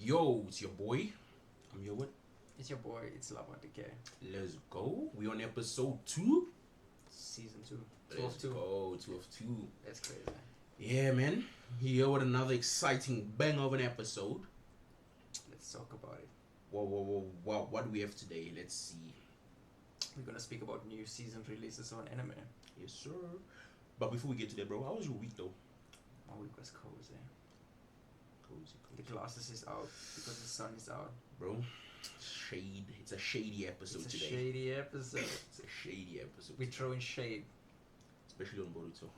Yo, it's your boy. I'm your what? It's your boy, it's Lava Decay. Let's go. We on episode 2. Season 2. 2 Let's of 2. go. 2 of 2. That's crazy. Yeah, man. Here with another exciting bang of an episode. Let's talk about it. What do we have today? Let's see. We're gonna speak about new season releases on anime. Yes, sir. But before we get to that, bro, how was your week though? My week was cozy. Cozy. The glasses is out because the sun is out. Bro, shade. It's a shady episode It's a today. shady episode. It's a shady episode. We throw in shade. Especially on boruto.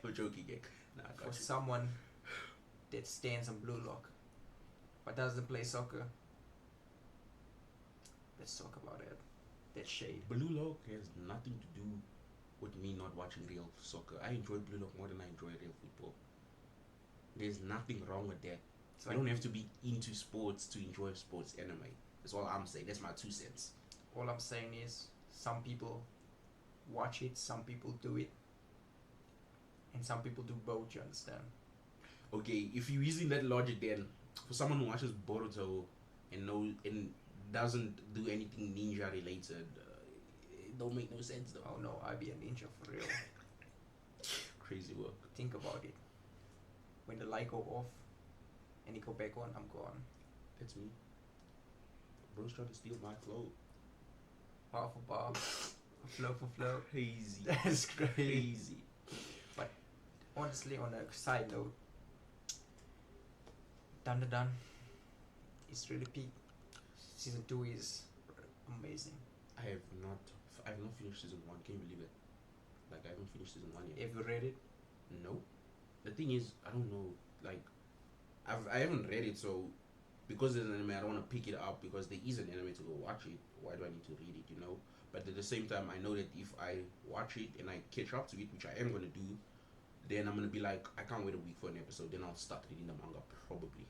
I'm joking, gang. Nah, I For got you. someone that stands on Blue Lock but doesn't play soccer. Let's talk about it. That shade. Blue Lock has nothing to do with me not watching real soccer. I enjoy Blue Lock more than I enjoy real football. There's nothing wrong with that. So I don't have to be into sports to enjoy sports anime. That's all I'm saying. That's my 2 cents. all I'm saying is some people watch it, some people do it, and some people do both, you understand? Okay, if you're using that logic, then for someone who watches Boruto and doesn't do anything ninja related, it don't make no sense though. Oh no, I be a ninja for real. Crazy work. Think about it. When the light go off and it go back on, I'm gone. That's me. Bro's trying to steal my flow. Bar for bar, flow for flow. Crazy. That's crazy. Crazy. But honestly, on a side note, Dun it's really peak. Season 2 is amazing. I have not finished season 1. Can you believe it? Like, I haven't finished season 1 yet. Have you read it? No. The thing is, I don't know. Like, I haven't read it, so because there's an anime, I don't want to pick it up because there is an anime to go watch it. Why do I need to read it? You know. But at the same time, I know that if I watch it and I catch up to it, which I am gonna do, then I'm gonna be like, I can't wait a week for an episode. Then I'll start reading the manga probably.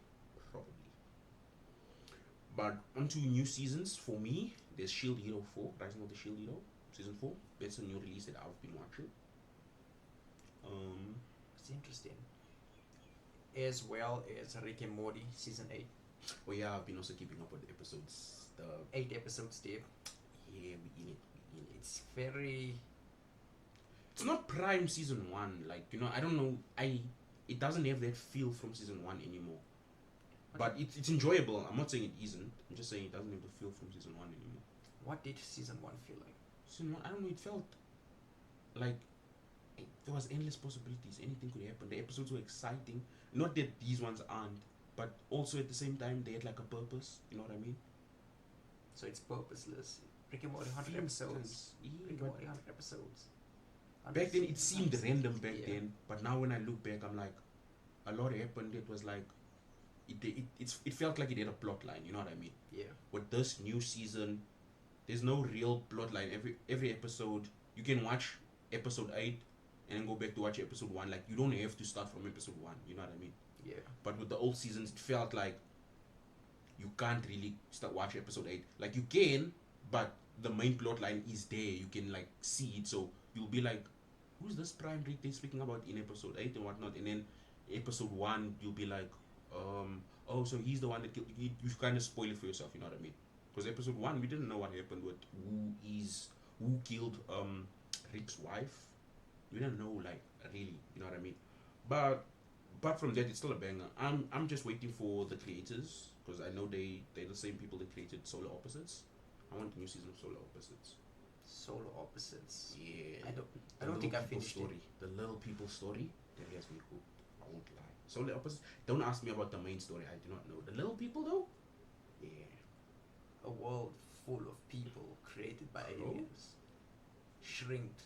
But onto new seasons for me. There's Shield Hero 4, Rising of the Shield Hero, season 4. That's a new release that I've been watching. It's interesting. As well as Rick and Morty season 8. Oh yeah, I've been also keeping up with the episodes. The 8 episodes deep. yeah, we in it. It's very. It's not prime season 1. Like, you know, I don't know. It doesn't have that feel from season 1 anymore. But it's enjoyable. I'm not saying it isn't. I'm just saying it doesn't have the feel from season 1 anymore. What did season 1 feel like? Season 1, I don't know. It felt like there was endless possibilities. Anything could happen. The episodes were exciting. Not that these ones aren't, but also at the same time they had like a purpose. You know what I mean? So it's purposeless. Rick and Morty 100 Feels episodes. yeah, Rick and but Morty 100 episodes. back then it seemed random back Yeah. then, but now when I look back, I'm like, a lot happened. It was like, it felt like it had a plot line. You know what I mean? Yeah. With this new season, there's no real plot line. Every episode, you can watch episode 8 and then go back to watch episode 1. Like, you don't have to start from episode 1. You know what I mean? Yeah. But with the old seasons, it felt like you can't really start watch episode 8. Like, you can, but the main plot line is there. You can like see it, so you'll be like, who's this prime Rick they're speaking about in episode 8 and whatnot? And then episode 1, you'll be like, oh, so he's the one that killed. You kind of spoil it for yourself. You know what I mean? Because episode 1, we didn't know what happened with who killed Rick's wife. We didn't know, like, really. You know what I mean? But apart from that, it's still a banger. I'm just waiting for the creators, because I know they're the same people that created Solar Opposites. I want a new season of Solar Opposites. Solar opposites. Yeah. I don't think I finished story. The little people story. That has me hooked. I won't lie. Solar Opposites. Don't ask me about the main story. I do not know. The little people though. Yeah. A world full of people created by aliens. Shrinked.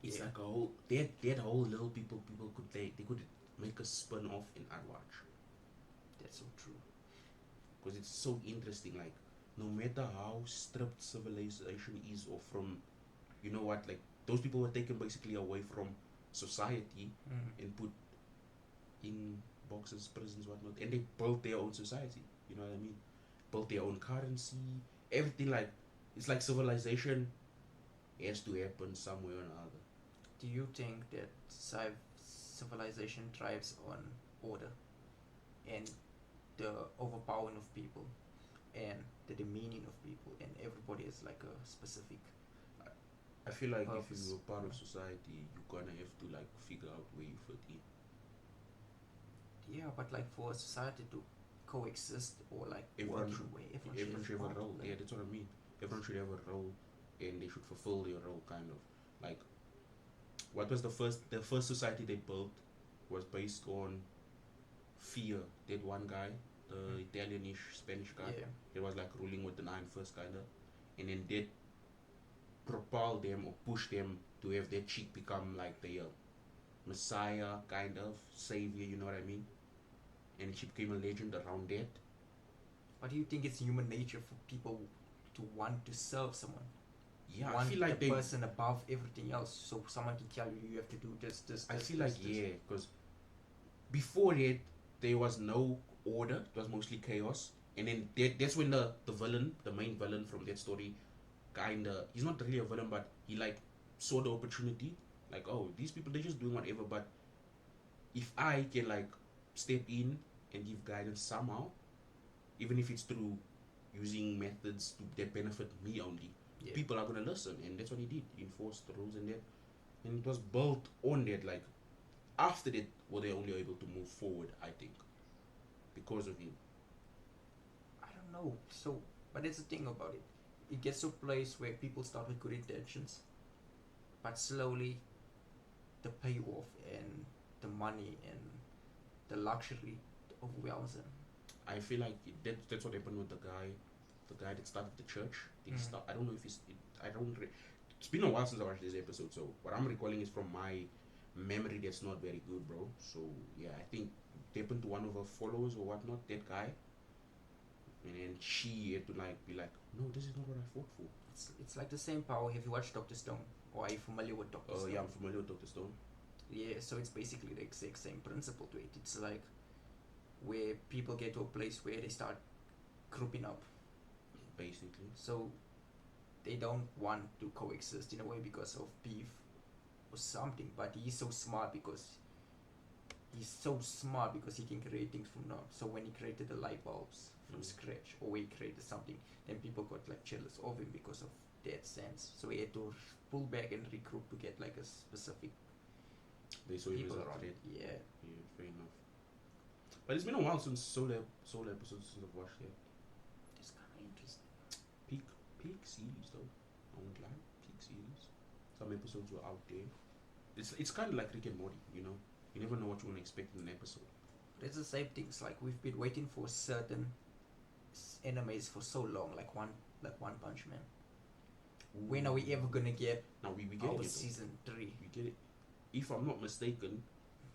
It's Yeah. like a whole. That whole little people could they could make a spin off in Adwatch. That's so true. Because it's so interesting. Like, no matter how stripped civilization is, or from, you know what, like, those people were taken basically away from society and put in boxes, prisons, whatnot, and they built their own society. You know what I mean? Built their own currency, everything. Like, it's like civilization has to happen somewhere or another. Do you think that civilization thrives on order and the overpowering of people and the demeaning of people, and everybody is like a specific I feel like if purpose. you're part of society, you're gonna have to like figure out where you fit in. Yeah, but like for a society to coexist or like work Everyone in should, a way, everyone should have part a to role. play. Yeah, that's what I mean. Everyone should have a role, and they should fulfill their role. Kind of like what was the first society they built was based on fear. That one guy, the Italianish Spanish guy, Yeah, he was like ruling with the nine first kind of, and then that propel them or push them to have their chick become like the messiah kind of savior. You know what I mean? And she became a legend around that. but do you think it's human nature for people to want to serve someone? Yeah, I Want feel the like they. person above everything else, so someone can tell you you have to do this, this, I this, feel this, like this. yeah, because before that there was no order. It was mostly chaos, and then that's when the villain, the main villain from that story, kinda he's not really a villain, but he like saw the opportunity. Like, oh, these people they're just doing whatever, but if I can like step in and give guidance somehow, even if it's through using methods that benefit me only, Yeah. people are gonna listen, and that's what he did. He enforced the rules and that, and it was built on that. Like after that, were they only able to move forward? I think because of him. I don't know. So, but that's the thing about it. It gets to a place where people start with good intentions, but slowly the payoff and the money and the luxury overwhelms them. I feel like that's what happened with the guy that started the church. Did he start? I don't know if he's. I don't. It's been a while since I watched this episode, so what I'm recalling is from my memory that's not very good, bro. So yeah, I think it happened to one of her followers or whatnot. That guy, and then she had to like be like, no, this is not what I fought for. It's like the same power. Have you watched Doctor Stone? Or are you familiar with Doctor Stone? Yeah, I'm familiar with Doctor Stone. Yeah, so it's basically the exact same principle to it. It's like where people get to a place where they start grouping up. Basically, So they don't want to coexist in a way because of beef or something. But he's so smart because he can create things from naught. So when he created the light bulbs from scratch, or he created something, then people got like jealous of him because of that sense. So he had to pull back and regroup to get like a specific they saw him as people a around. threat. Yeah, Yeah, fair enough. But it's been a while since solo episodes since I've watched it. it's kind of interesting. Peak series though. I won't lie. Peak series. Some episodes were out there. It's kind of like Rick and Morty, you know. You never know what you're gonna expect in an episode. But it's the same things. Like we've been waiting for certain animes for so long. Like One Punch Man. When are we ever gonna get Now we get our it. season 3? We get it. If I'm not mistaken,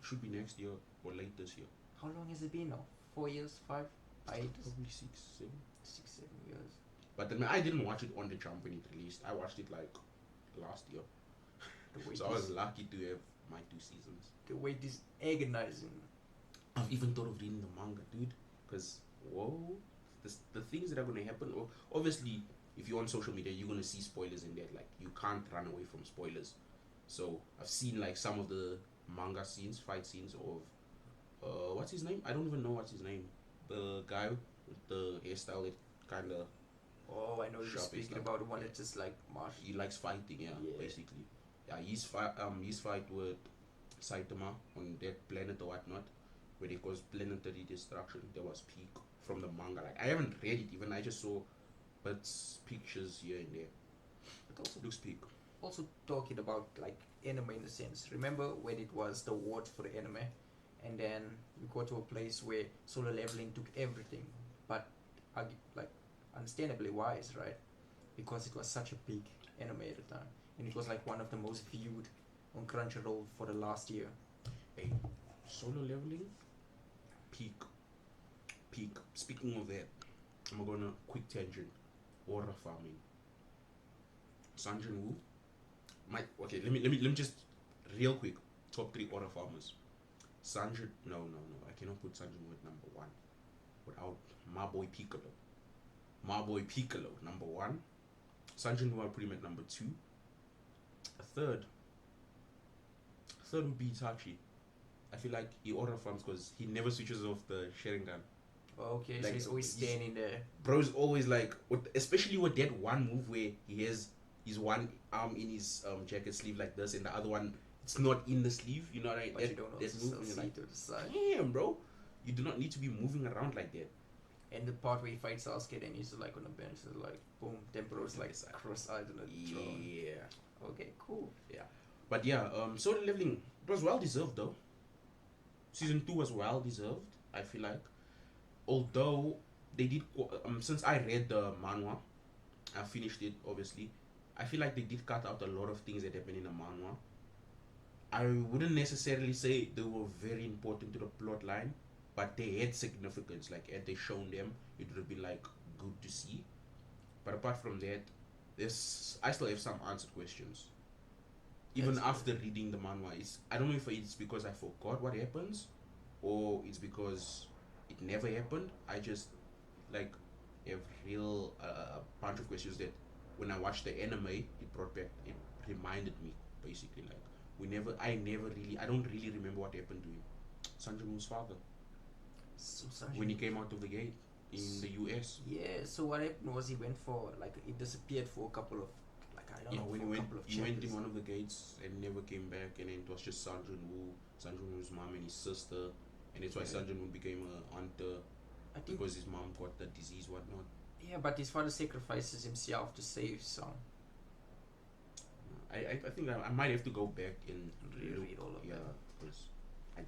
should be next year or late this year. How long has it been now? 4 years? 5? 8? Probably 6, 7. 6, 7 years. But then I didn't watch it on the jump when it released. I watched it like last year. The wait So I was lucky to have my 2 seasons. the wait is agonizing. I've even thought of reading the manga, dude. Because, whoa, the things that are going to happen. Obviously, if you're on social media, you're going to see spoilers in there. Like, you can't run away from spoilers. So, I've seen, like, some of the manga scenes, fight scenes of, what's his name? I don't even know what's his name. The guy with the hairstyle that kind of, Oh, I know you're Sharp speaking stuff. about the one that's just like martial. he likes fighting, yeah, Yeah. basically. Yeah, his fight with Saitama on that planet or whatnot, where they cause planetary destruction, that was peak from the manga. Like, I haven't read it even, I just saw bits, pictures here and there. But also, Looks peak. also talking about like anime in a sense. Remember when it was the awards for the anime, and then we got to a place where solo leveling took everything, but like understandably wise, right? Because it was such a big anime at the time, and it was like one of the most viewed on Crunchyroll for the last year. Hey, solo leveling, peak. Speaking of that, I'm gonna quick tangent. Aura farming. Sanjin Wu. Okay, let me just real quick. Top 3 aura farmers. Sanjin, no, I cannot put Sanjin Wu at number 1 without my boy Piccolo. My boy Piccolo, number 1. Sanjin Wu, I'll put him at number 2. A third would be Itachi. I feel like he auto farms because he never switches off the Sharingan. Okay, so Like he's always standing there. bro's always like, especially with that one move where he has his one arm in his jacket sleeve like this, and the other one it's not in the sleeve. You know what I mean? But you don't That also move, still and you're see like, to the side. damn, bro, you do not need to be moving around like that. And the part where he fights Sasuke and he's like on the bench, is like boom, then bro's like Side. cross-eyed on the throne. Yeah. Okay, cool. But yeah, solo leveling, it was well deserved though. Season 2 was well deserved, I feel like. Although they did, since I read the manhwa, I finished it obviously. I feel like they did cut out a lot of things that happened in the manhwa. I wouldn't necessarily say they were very important to the plot line, but they had significance. Like, had they shown them, it would have been like good to see. But apart from that, I still have some answered questions. Even That's after reading the manhwa, I don't know if it's because I forgot what happens, or it's because it never happened. I just like have real bunch of questions that when I watched the anime, it reminded me basically like I don't really remember what happened to him, Sanjunu's father, So when he came out of the gate in the US. Yeah, so what happened was he went for like it disappeared for a couple of like I don't Yeah, know when for a couple of he went chapters. in one of the gates and never came back, and then it was just Sanjunu's mom and his sister, and that's why Yeah. Sanjunu became a hunter I think because his mom got the disease, whatnot. yeah, but his father sacrifices himself to save his son. I think I might have to go back and Reread all of yeah, that. because I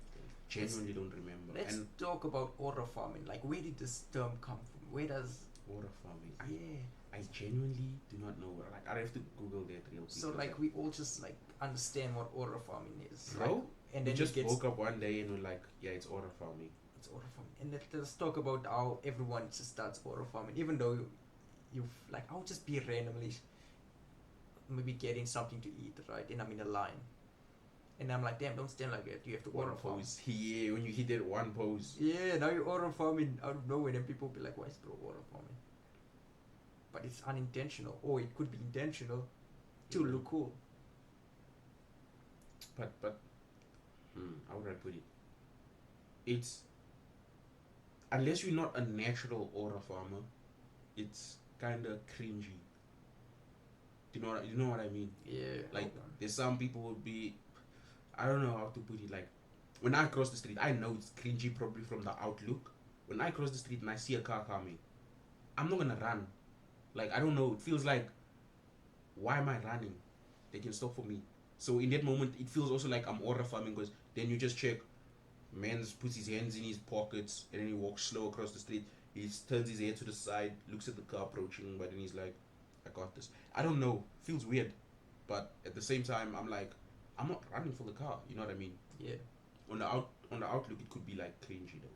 genuinely don't remember. Let's And talk about aura farming. Like, where did this term come from? Where does water farming, yeah? I genuinely do not know. Like, I have to Google that real quick. So like we all just like understand what aura farming is, bro, like, and we then just it gets woke up one day and we're like, yeah, it's water farming. it's aura farming, and let's talk about how everyone just starts aura farming, even though you've like I'll just be randomly maybe getting something to eat, right? And I'm in a line, and I'm like, damn, don't stand like that. You have to One aura farm. pose. Yeah, when you hit that one pose. Yeah, now you aura farming out of nowhere, and people be like, why is bro aura farming? But it's unintentional, or it could be intentional to look cool. But how would I put it? It's unless you're not a natural aura farmer, it's kind of cringy. Do you know what I mean? Yeah, Like, there's some people would be, I don't know how to put it. Like, when I cross the street, I know it's cringy probably from the outlook. When I cross the street and I see a car coming, I'm not gonna run. Like, I don't know. It feels like, why am I running? They can stop for me. So in that moment, it feels also like I'm aura farming because then you just check. Man puts his hands in his pockets and then he walks slow across the street. He turns his head to the side, looks at the car approaching, but then he's like, I got this. I don't know. Feels weird. But at the same time, I'm like, I'm not running for the car. You know what I mean? yeah. On the outlook, it could be like cringy though.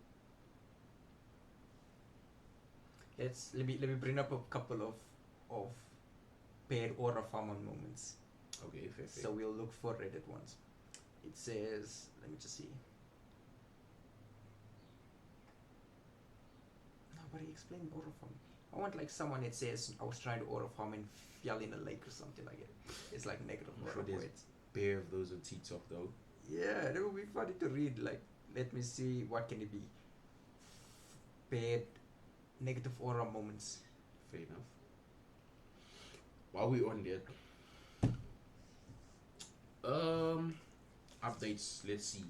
Let me bring up a couple of bad aura farmer moments. Okay, fair. So we'll look for Reddit ones. It says, let me just see. Nobody explain aura farm. I want like someone that says I was trying to aura farm and fell in a lake or something like it. It's like negative I'm aura sure there's points. pair of those on TikTok though. Yeah, that would be funny to read. Like, let me see, what can it be? Bad negative aura moments. Fair enough. While we on that, updates. Let's see.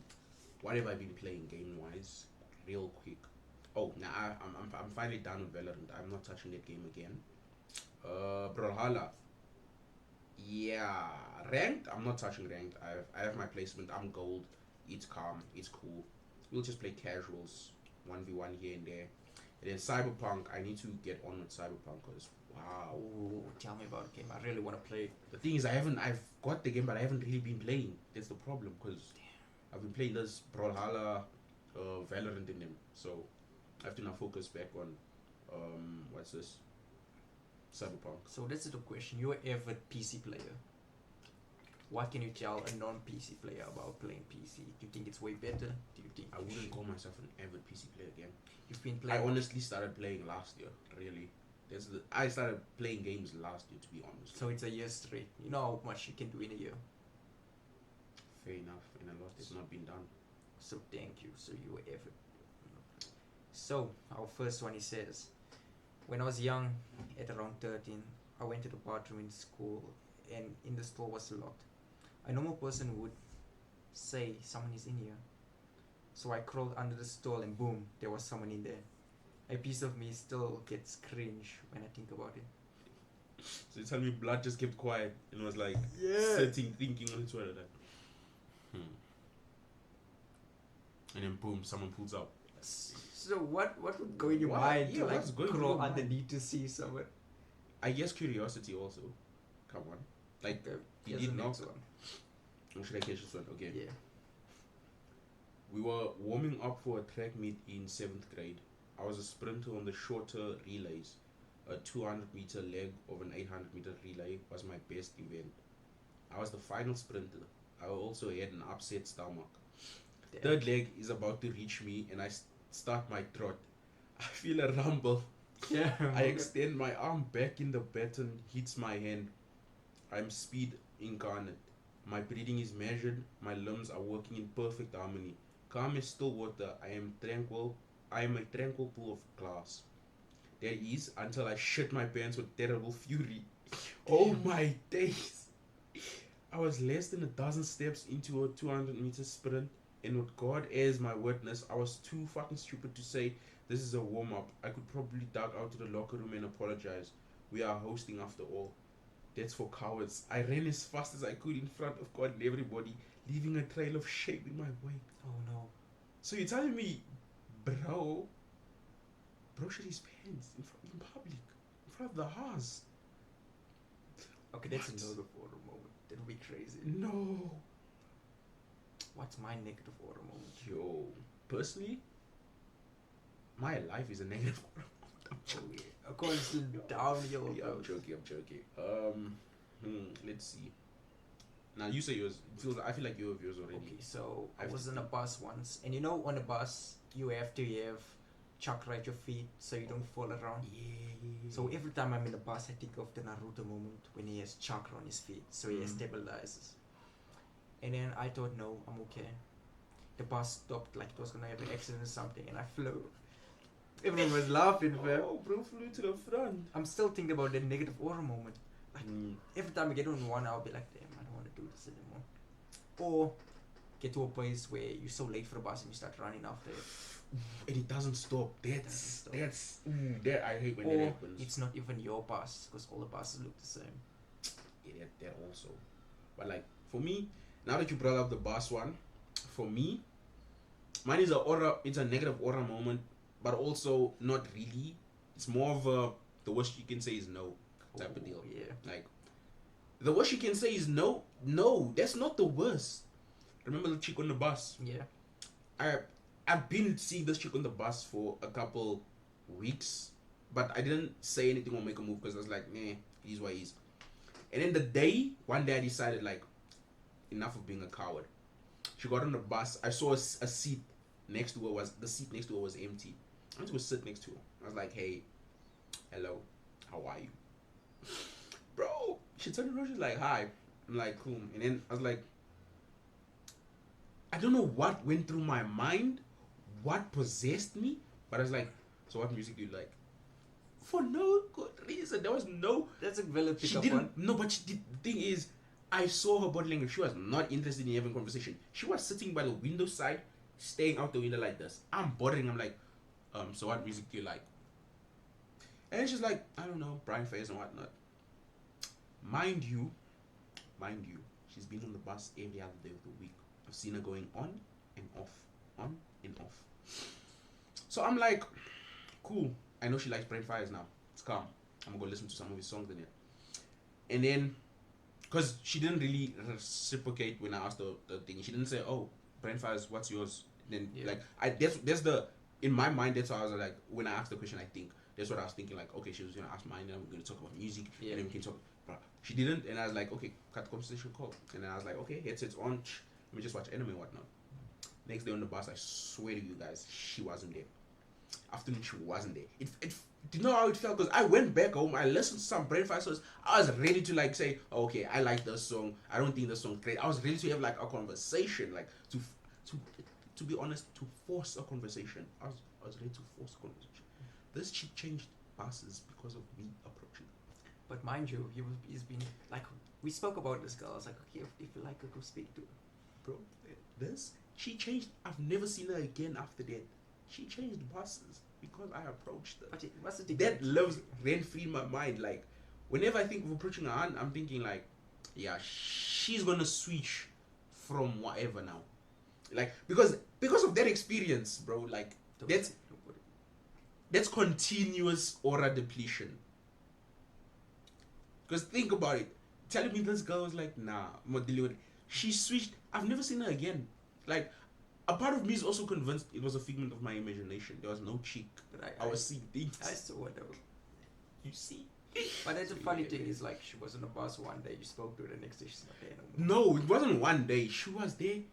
What have I been playing game wise? Real quick. Oh, now I'm finally done with Valorant. I'm not touching that game again. Brawlhalla. Yeah, ranked. I'm not touching ranked. I have my placement. I'm gold. It's calm. It's cool. We'll just play casuals, 1v1 here and there. And then Cyberpunk. I need to get on with Cyberpunk because wow. Oh, tell me about the game. I really want to play it. The thing is, I've got the game, but I haven't really been playing. That's the problem because I've been playing this Brawlhalla, Valorant in them. So I have to now focus back on, what's this? Cyberpunk. So that's the question. You're an avid PC player. What can you tell a non-PC player about playing PC? Do you think it's way better? Do you think I wouldn't call myself an avid PC player again. you've been I playing? honestly started playing last year. Really, I started playing games last year. To be honest. So it's a year straight. You know how much you can do in a year. Fair enough, and a lot has not been done. So thank you. So you were effort. So our first one, he says, when I was young, at around 13, I went to the bathroom in school, and in the store was locked. A normal person would say someone is in here. So I crawled under the stall, and boom, there was someone in there. A piece of me still gets cringe when I think about it. So you tell me blood just kept quiet and was like Yeah. sitting, thinking on its way like, and then boom, someone pulls out. So what would go in your What? mind Yeah, to like what's going through crawl your mind? underneath to see someone? I guess curiosity also. Come on. Like, Okay, he here's did the knock. next one. Or should I catch this one? Okay. Yeah. We were warming up for a track meet in 7th grade. I was a sprinter on the shorter relays. A 200-meter leg of an 800-meter relay was my best event. I was the final sprinter. I also had an upset stomach. Damn. Third leg is about to reach me and I start my trot. I feel a rumble. Yeah. I extend my arm back in the baton, hits my hand. I'm speed incarnate. My breathing is measured. My limbs are working in perfect harmony. Calm as still water. I am tranquil. I am a tranquil pool of glass. That is until I shit my pants with terrible fury. Oh my days! I was less than a dozen steps into a 200-meter sprint, and with God as my witness, I was too fucking stupid to say this is a warm-up. I could probably duck out to the locker room and apologize. We are hosting after all. That's for cowards. I ran as fast as I could in front of God and everybody, leaving a trail of shame in my wake. Oh no. So you're telling me, bro shit his pants in public, in front of the house? Okay, that's What? another horror moment. That would be crazy. No. What's my negative horror moment? Yo, personally, my life is a negative. Oh yeah. A constant downhill. Yeah, I'm joking. Let's see. Now you say yours. I feel like you have yours already. Okay, so I I have was to on a think. bus once, and you know, on a bus you have to have chakra at your feet so you don't fall around. Yeah. So every time I'm in the bus, I think of the Naruto moment when he has chakra on his feet, so he stabilizes. And then I thought, no, I'm okay. The bus stopped like it was gonna have an accident or something, and I flew. Everyone was laughing, fam. Oh, bro flew to the front. I'm still thinking about that negative aura moment. Like every time I get on one, I'll be like, damn, I don't want to do this anymore. Or get to a place where you're so late for the bus and you start running after it. And it doesn't stop. That I hate when that Or happens. it's not even your bus because all the buses look the same. Yeah, that also. But like for me, now that you brought up the bus one, for me, mine is it's a negative aura moment, but also not really. It's more of a the worst you can say is no type of deal. Yeah. Like the worst you can say is no. No, that's not the worst. Remember the chick on the bus? Yeah. I've been seeing this chick on the bus for a couple weeks, but I didn't say anything or make a move because I was like, nah, he's what he is. And then one day I decided like, enough of being a coward. She got on the bus. I saw a seat next to her the seat next to her was empty. I went to go sit next to her. I was like, hey, hello, how are you? Bro, she turned around, she's like, hi. I'm like, cool. And then I was like, I don't know what went through my mind, what possessed me, but I was like, so what music do you like? For no good reason. There was no. That's a valid She pickup didn't. one. No, but the thing is, I saw her body language. She was not interested in having conversation. She was sitting by the window side, staring out the window like this. I'm bothering. I'm like, so what music do you like? And she's like, I don't know, Brian Fayes and whatnot. Mind you, she's been on the bus every other day of the week. I've seen her going on and off, on and off. So I'm like, cool. I know she likes Brian Fayes now. It's calm. I'm gonna go listen to some of his songs in it. And then, because she didn't really reciprocate when I asked her the thing. She didn't say, oh, Brian Fayes, what's yours? And then, like, that's the, in my mind, that's how I was like, when I asked the question, I think, that's what I was thinking, like, okay, she was going to ask mine, and we're going to talk about music, and then we can talk, but she didn't, and I was like, okay, cut the conversation call. And then I was like, okay, headsets on, let me just watch anime and whatnot. Next day on the bus, I swear to you guys, she wasn't there. Afternoon, she wasn't there. Do you know how it felt? Because I went back home, I listened to some Brain Fire songs. I was ready to like say, oh, okay, I like this song. I don't think this song's great. I was ready to have like a conversation, like to to be honest, to force a conversation. I was ready to force a conversation. This chick changed buses because of me approaching. But mind you, he's been like, we spoke about this girl. I was like, okay, if you like her, go speak to her. Bro, she changed. I've never seen her again after that. She changed buses because I approached her. But what's the That lives rent free in my mind. Like, whenever I think of approaching her aunt, I'm thinking like, yeah, she's gonna switch from whatever now. Like, because of that experience, bro. Like, that's continuous aura depletion. Because think about it. Telling me this girl was like, nah, I'm not dealing with it. She switched. I've never seen her again. Like, a part of me is also convinced it was a figment of my imagination. There was no chick. I was seeing things. I saw it though. You see? But that's the funny thing is like she was on the bus one day, you spoke to her, the next day she's not there no more. No, it wasn't one day. She was there.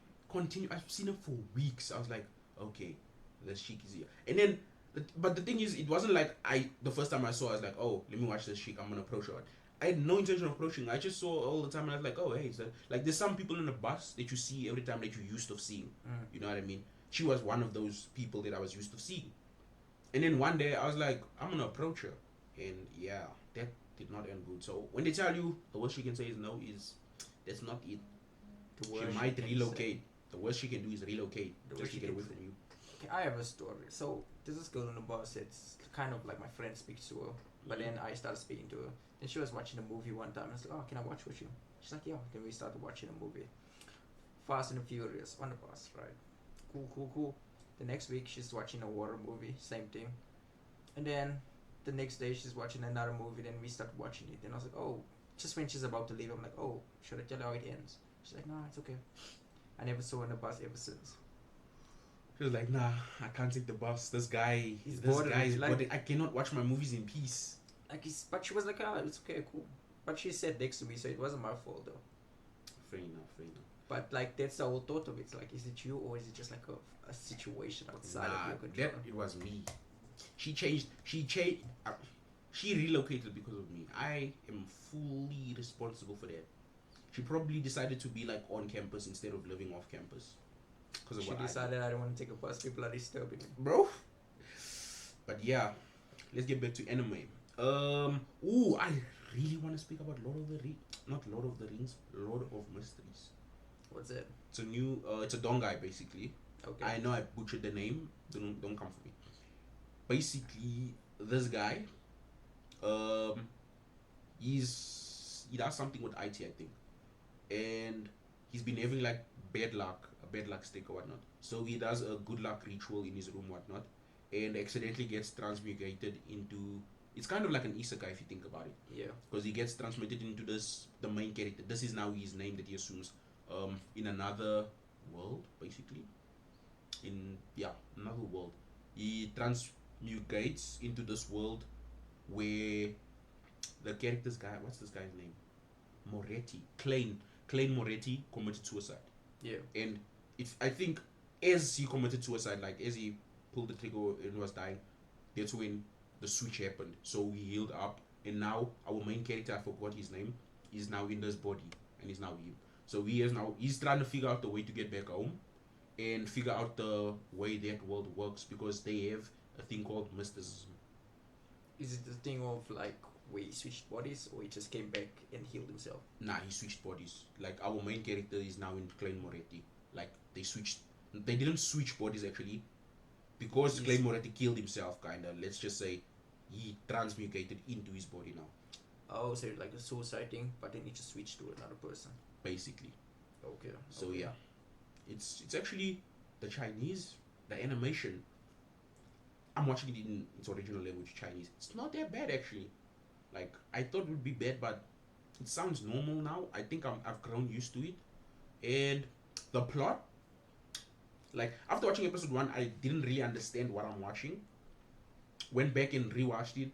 I've seen her for weeks. I was like, okay, this chick is here. And then, but the thing is, it wasn't like the first time I saw her, I was like, oh, let me watch this chick. I'm gonna approach her. I had no intention of approaching her. I just saw her all the time and I was like, oh, hey. So, like, there's some people in the bus that you see every time that you're used to seeing. You know what I mean? She was one of those people that I was used to seeing. And then one day I was like, I'm gonna approach her. And yeah, that did not end good. So when they tell you the worst she can say is no, that's not it. She might relocate. The worst she can do is relocate just to get away from you. Okay, I have a story. So there's this girl on the bus. It's kind of like my friend speaks to her, but then I started speaking to her. And she was watching a movie one time. I was like, oh, can I watch with you? She's like, yeah. Then we started watching a movie, Fast and Furious, on the bus, right? Cool. The next week she's watching a horror movie, same thing. And then the next day she's watching another movie. Then we start watching it. And I was like, oh, just when she's about to leave, I'm like, oh, should I tell her how it ends? She's like, nah, it's okay. I never saw her on the bus ever since. She was like, nah, I can't take the bus. This guy is like, I cannot watch my movies in peace. But she was like, oh, it's okay, cool. But she sat next to me, so it wasn't my fault though. Fair enough. But like that's the whole thought of it. It's like, is it you or is it just like a situation outside of your control? It was me. She relocated because of me. I am fully responsible for that. She probably decided to be like on campus instead of living off campus. She decided I don't want to take a bus. People are disturbing me, bro. But yeah, let's get back to anime. I really want to speak about Lord of the Rings, Lord of Mysteries. What's it? It's a new, it's a Dongai basically. Okay. I know I butchered the name. Don't come for me. Basically, this guy, he does something with IT, I think, and he's been having like a bad luck stick or whatnot. So he does a good luck ritual in his room, whatnot, and accidentally gets transmutated into. It's kind of like an isekai if you think about it. Yeah. Because he gets transmitted into the main character. This is now his name that he assumes. In another world, basically. Another world. He transmutates into this world where the character's guy, what's this guy's name? Moretti. Klein Moretti committed suicide. Yeah. And I think as he committed suicide, like as he pulled the trigger and was dying, that's when the switch happened. So he healed up, and now our main character, I forgot his name, is now in this body, and is now him. So he's trying to figure out the way to get back home, and figure out the way that world works, because they have a thing called mysticism. Is it the thing of like where he switched bodies, or he just came back and healed himself? Nah, he switched bodies. Like our main character is now in Klein Moretti. Like they didn't switch bodies actually, because Klein Moretti killed himself. Kinda. Let's just say he transmutated into his body now. Oh, so like a suicide thing, but then he just switched to another person. Basically. Okay. So yeah, it's actually the Chinese, the animation. I'm watching it in its original language, Chinese. It's not that bad actually. Like I thought it would be bad, but it sounds normal now. I think I've grown used to it, and the plot. Like after watching episode 1, I didn't really understand what I'm watching. Went back and rewatched it.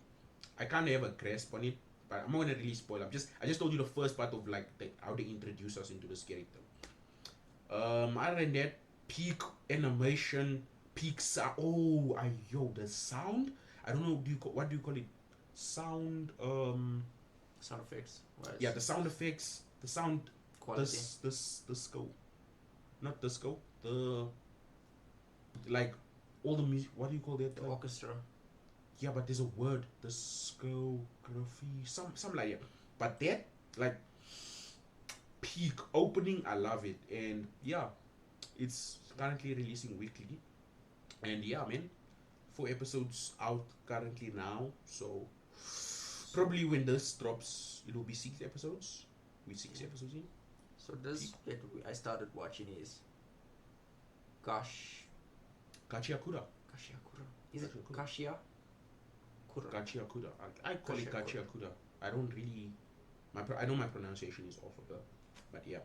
I kind of have a grasp on it. But I'm not gonna really spoil. I just told you the first part of like how they introduce us into this character. Other than that, peak animation, peak sound. The sound. I don't know. What do you call it? Sound. Sound effects. Yeah, the sound effects. The sound quality. The scope. Not the scope. The like all the music. What do you call that? The Like, orchestra. yeah, but there's a word, the discography, some like, yeah. But that, like, peak opening, I love it. And yeah, it's currently releasing weekly. And yeah, man, 4 episodes out currently now. So So probably when this drops, it'll be 6 episodes. We're six yeah. episodes in. So this Peak. that I started watching is Gash Kachiakura. Kashiakura. Is it Kachiakura. Kashia Kura? Kachiakura. I call it Kashiakura. Kachiakura. I don't really. I know my pronunciation is off of it, but yeah.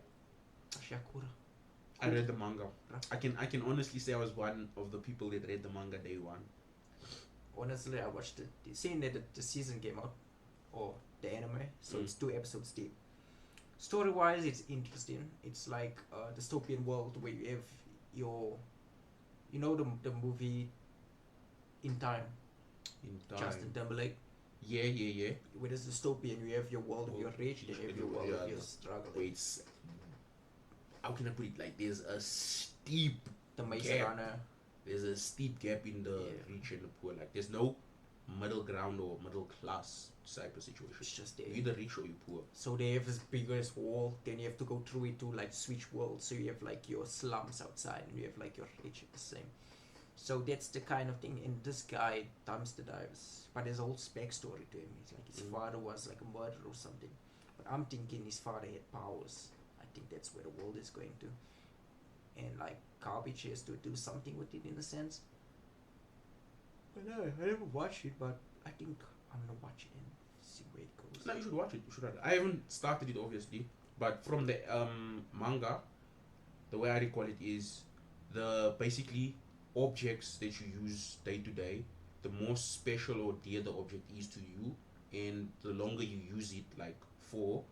Kashiakura. I read the manga. Right. I can honestly say I was one of the people that read the manga day one. Honestly, I watched it. Seeing that the season came out, or the anime, so it's 2 episodes deep. Story wise, it's interesting. It's like a dystopian world where you have your, you know, the movie In Time, In time. Justin Timberlake. Yeah. Where it's dystopian, you have your world of your rich, then you have your world of your the- struggle. Wait, how can I put it? Like, there's a steep The Maze gap. Runner. There's a steep gap in the Yeah. rich and the poor. Like, there's no middle ground or middle class type of situation. It's just there. You're either rich or you're poor. So they have this biggest wall, then you have to go through it to like switch worlds. So you have like your slums outside and you have like your rich at the same. So that's the kind of thing. And this guy dumpster dives, but there's a whole backstory to him. It's like his father was like a murderer or something. But I'm thinking his father had powers. I think that's where the world is going to. And like garbage has to do something with it in a sense. I know, I never watched it, but I think I'm gonna watch it and see where it goes. No, you should watch it. You should watch it. I haven't started it obviously, but from the manga, the way I recall it is the basically objects that you use day to day, the more special or dear the object is to you, and the longer you use it, like for,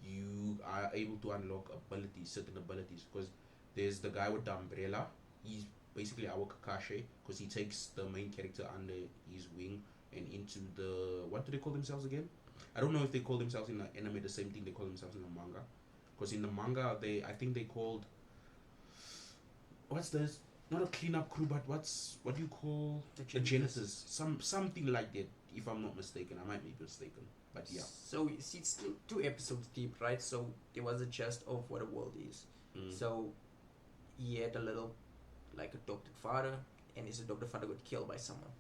you are able to unlock abilities, certain abilities. Because there's the guy with the umbrella. He's basically our Kakashi because he takes the main character under his wing and into the, what do they call themselves again? I don't know if they call themselves in the anime the same thing they call themselves in the manga. Because in the manga, I think they called, what's this? Not a cleanup crew, but what do you call the janitors? Something like that. If I'm not mistaken, I might be mistaken, but yeah. So you see, it's still 2 episodes deep, right? So there was a gist of what a world is. So he had a little, like, adopted father, and his adopted father got killed by someone.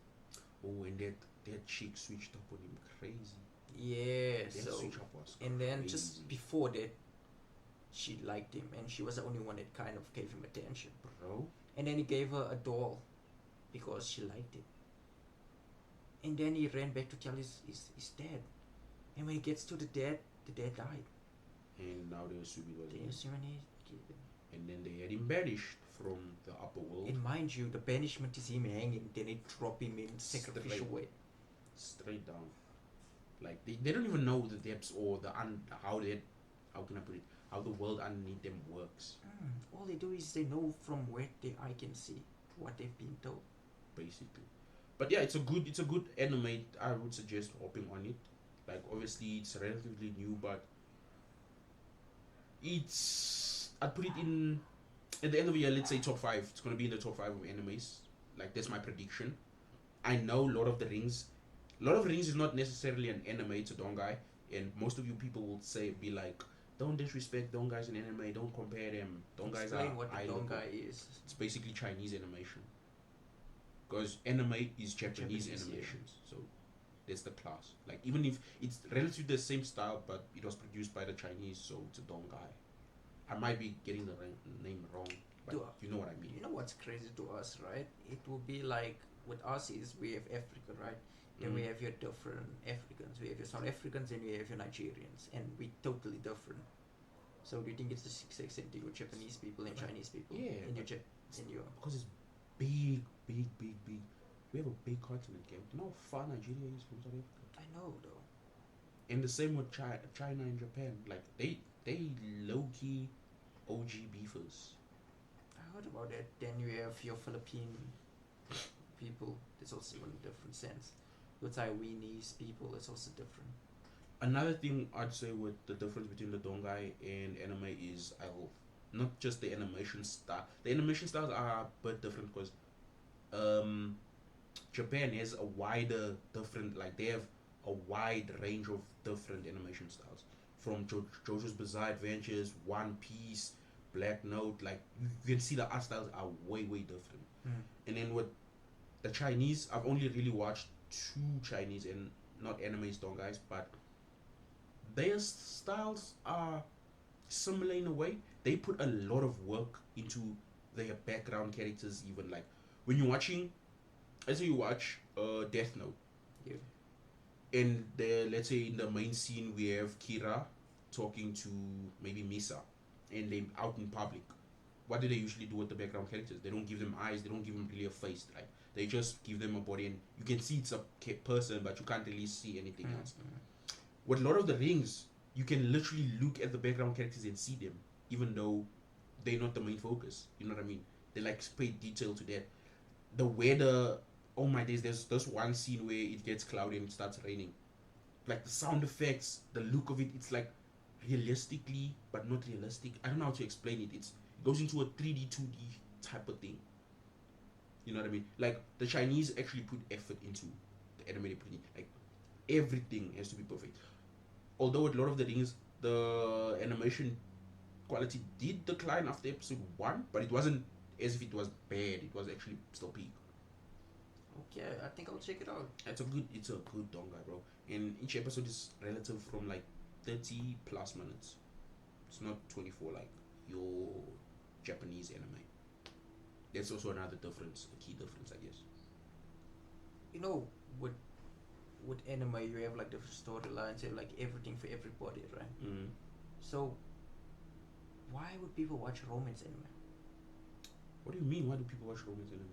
Oh, and that chick switched up on him crazy. Yeah. That So switch up was and then crazy. just before that, she liked him, and she was the only one that kind of gave him attention. Bro. And then he gave her a doll because she liked it. And then he ran back to tell his dad. And when he gets to the dad died. And now they're assuming it was Then him. you see when And then they had him banished from the upper world. and mind you, the banishment is him hanging, then they drop him in sacrificial way. Straight down. Like they don't even know the depths or how can I put it, how the world underneath them works. All they do is they know from where their eye can see what they've been told. Basically. But yeah, it's a good anime. I would suggest hopping on it. Like obviously it's relatively new, but I'd put it in at the end of the year, let's say top 5. It's gonna be in the top 5 of animes. Like that's my prediction. I know Lord of the Rings is not necessarily an anime, it's a dongai, and most of you people will be like, don't disrespect dongais in anime, don't compare them. Dongais Explain are what the dongai is. It's basically Chinese animation. Because anime is Japanese Japanese, animation, so that's the class. Like even if it's relatively the same style, but it was produced by the Chinese, so it's a dongai. I might be getting the name wrong, but you know what I mean. You know what's crazy to us, right? It will be like with us is we have Africa, right? Then we have your different Africans. We have your South Africans and we have your Nigerians, and we totally different. So do you think it's the same thing with Japanese people and Chinese people? Yeah, In your because it's big. We have a big continent, game. You know how far Nigeria is from South Africa? I know though. And the same with China and Japan. Like they low key OG beefers. I heard about that. Then you have your Philippine people. It's also in a different sense. Your Taiwanese people. It's also different. Another thing I'd say with the difference between the dongai and anime is not just the animation style. The animation styles are a bit different because Japan has a wider different, like they have a wide range of different animation styles, from JoJo's Bizarre Adventures, One Piece, Black Note. Like you can see the art styles are way different. Mm. And then with the Chinese, I've only really watched two Chinese, and not anime style guys, but their styles are similar in a way. They put a lot of work into their background characters. Even like when you're watching, let's say you watch Death Note, Yeah. and let's say in the main scene we have Kira talking to maybe Misa, and they out in public. What do they usually do with the background characters? They don't give them eyes. They don't give them really a face. Like they just give them a body, and you can see it's a person, but you can't really see anything else. With Lord of the Rings, you can literally look at the background characters and see them, even though they're not the main focus. You know what I mean? They like pay detail to that. The weather, oh my days, there's one scene where it gets cloudy and it starts raining. Like the sound effects, the look of it, it's like realistically, but not realistic. I don't know how to explain it. It goes into a 3D, 2D type of thing. You know what I mean? Like the Chinese actually put effort into the animated putting. Like everything has to be perfect. Although with Lord of the Rings, the animation quality did decline after episode one, but it wasn't as if it was bad. It was actually still peak. Okay, I think I'll check it out. It's a good donga, bro. And each episode is relative from like 30 plus minutes. It's not 24 like your Japanese anime. That's also another difference, a key difference, I guess. You know, with anime, you have like different storylines, you have like everything for everybody, right? Mm. So, why would people watch romance anime? What do you mean? Why do people watch romance anime?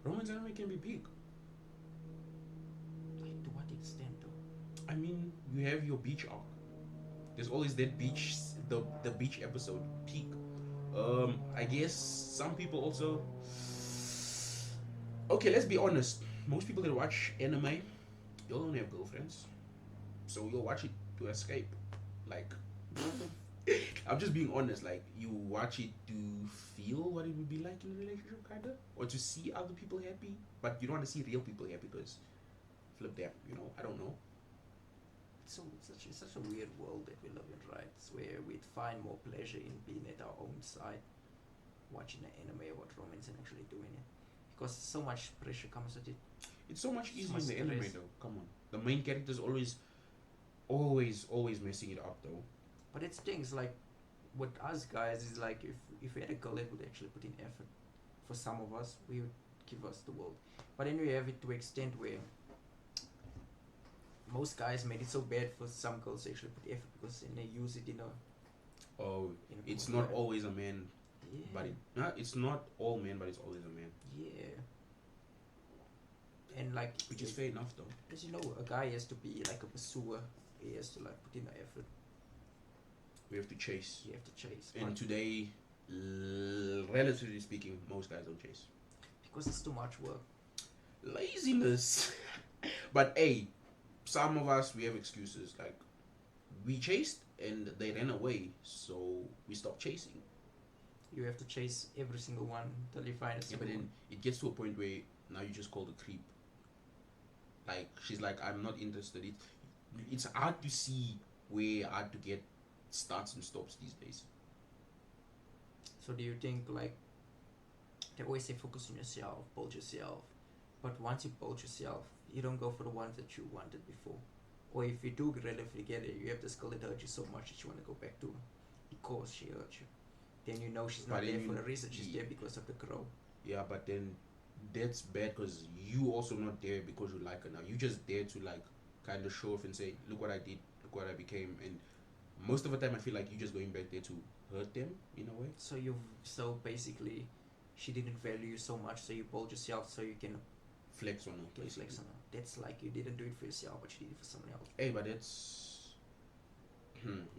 Romance anime can be peak. Like, to what extent, though? I mean, you have your beach arc. There's always that beach, the beach episode peak. I guess some people also. Okay, let's be honest. Most people that watch anime, they don't have girlfriends, so you'll watch it to escape. Like, I'm just being honest. Like, you watch it to feel what it would be like in a relationship, kinda, or to see other people happy. But you don't want to see real people happy because flip that. You know, I don't know. So it's such a weird world that we live in, right? It's where we'd find more pleasure in being at our own side, watching an anime about romance and actually doing it, because so much pressure comes with it. It's so much easier much in the anime stress. though. Come on, the main character's always messing it up though. But it's things like, with us guys, is like if we had a girl that would actually put in effort, for some of us, we would give us the world. But then we have it to an extent where most guys made it so bad for some girls to actually put effort, because then they use it in a. Oh, In a it's good not way. always a man, Yeah. but it's not all men, but it's always a man, Yeah. And like, which is fair enough though. because you know, a guy has to be like a pursuer. He has to like put in the effort. We have to chase, You have to chase. and But today, relatively speaking, most guys don't chase. because it's too much work. Laziness. But hey, some of us, we have excuses. Like we chased and they ran away, so we stopped chasing. You have to chase every single one till you find a Yeah, single but then one. it gets to a point where now you just call the creep. Like she's like, I'm not interested. It's hard to see where hard to get starts and stops these days. So do you think like, they always say focus on yourself, build yourself, but once you build yourself, you don't go for the ones that you wanted before, or if you do relatively get it, you have the skill that hurt you so much that you want to go back to, because she hurt you. Then you know she's not But there then for a reason. She's yeah. there because of the growth. Yeah, but then that's bad because you also not there because you like her now. You just there to like kind of show off and say, look what I did, look what I became, and most of the time I feel like you just going back there to hurt them in a way. So basically, she didn't value you so much, so you build yourself so you can Flex on her, get basically. flex on her. That's like you didn't do it for yourself, but you did it for someone else. Hey, but that's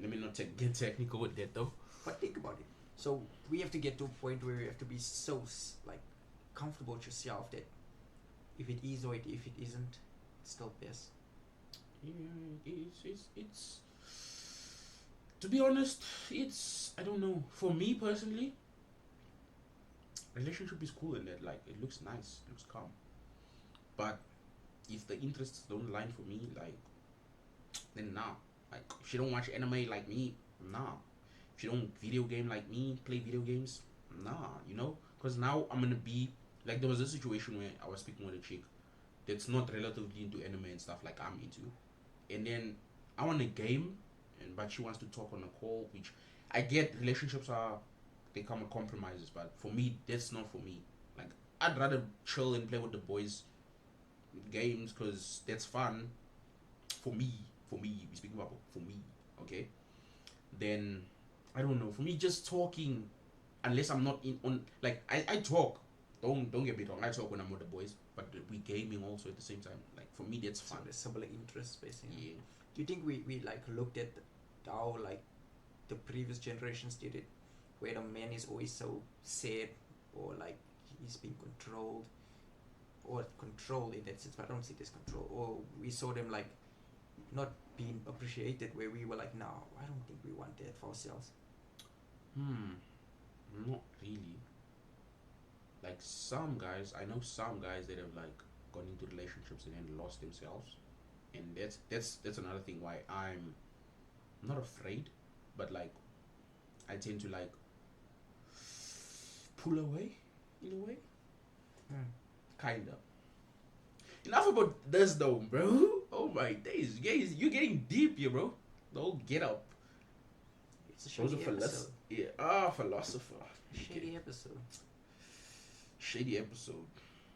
let me not get technical with that though. But think about it. So we have to get to a point where we have to be so like comfortable with yourself that if it is or if it isn't, it's still best. Yeah, it's to be honest, it's I don't know. For me personally, relationship is cool in that, like, it looks nice, it looks calm. But if the interests don't align for me, like, then nah. Like, if you don't watch anime like me, nah. If you don't video game like me, play video games, nah, you know? Because now I'm gonna be, like, there was a situation where I was speaking with a chick that's not relatively into anime and stuff like I'm into. And then I want a game, but she wants to talk on a call, which I get relationships are, they come with compromises, but for me, that's not for me. Like, I'd rather chill and play with the boys games because that's fun for me. For me, we speaking about for me, okay? Then I don't know. For me, just talking, unless I'm not in on, like, I talk. Don't get me wrong. I talk when I'm with the boys, but we gaming also at the same time. Like, for me, that's So fun. there's similar interests, basically. Yeah. Do you think we like looked at how like the previous generations did it, where the man is always so sad, or like he's being controlled, or controlled in that sense, but I don't see this control. Or we saw them like not being appreciated, where we were like, no, I don't think we want that for ourselves. Not really. Like, some guys, I know some guys that have, like, gone into relationships and then lost themselves, and that's another thing why I'm not afraid, but, like, I tend to, like, pull away in a way, kinda. Enough about this though, bro. Oh my days, guys, you're getting deep here, bro. Don't get up. It's a shady episode. Yeah, philosopher. Shady episode. Shady episode.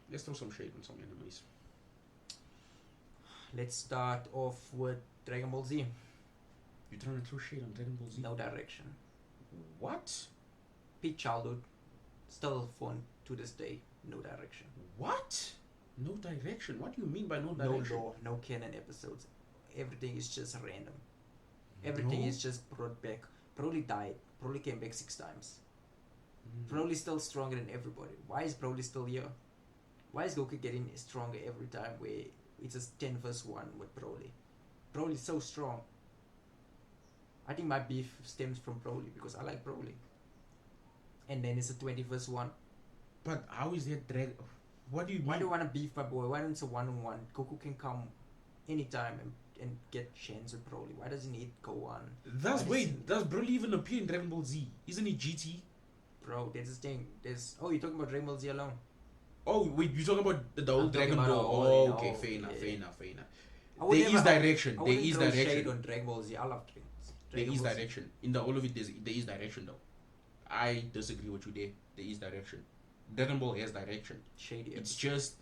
Let's throw some shade on some enemies. Let's start off with Dragon Ball Z. You trying to throw shade on Dragon Ball Z? No direction. What? Peak childhood, still fun to this day. No direction. What? No direction? What do you mean by no No direction? lore, no canon episodes. Everything is just random. Everything is just brought back. Broly died. Broly came back 6 times. Broly's still stronger than everybody. Why is Broly still here? Why is Goku getting stronger every time where it's a 10 vs 1 with Broly? Broly's so strong. I think my beef stems from Broly because I like Broly. And then it's a 20 vs 1. But how is that drag? What do you mean? Why do you want to beef my boy? Why don't it's a 1-on-1? Goku can come anytime and get chance with Broly. Why does he need Gohan? Does Broly even appear in Dragon Ball Z? Isn't he GT? Bro, there's this thing. You're talking about Dragon Ball Z alone. Oh wait, you're talking about the whole I'm talking Dragon about Ball. all, Oh, okay, no, fair enough, yeah. fair enough, fair enough. I would There is never- direction. I There wouldn't is throw shade direction. on Dragon Ball Z. I love Dragon Ball Z. There is Ball Z. direction. In the all of it, there is direction though. I disagree with you there. There is direction. Dragon Ball has direction. Shady. It's just,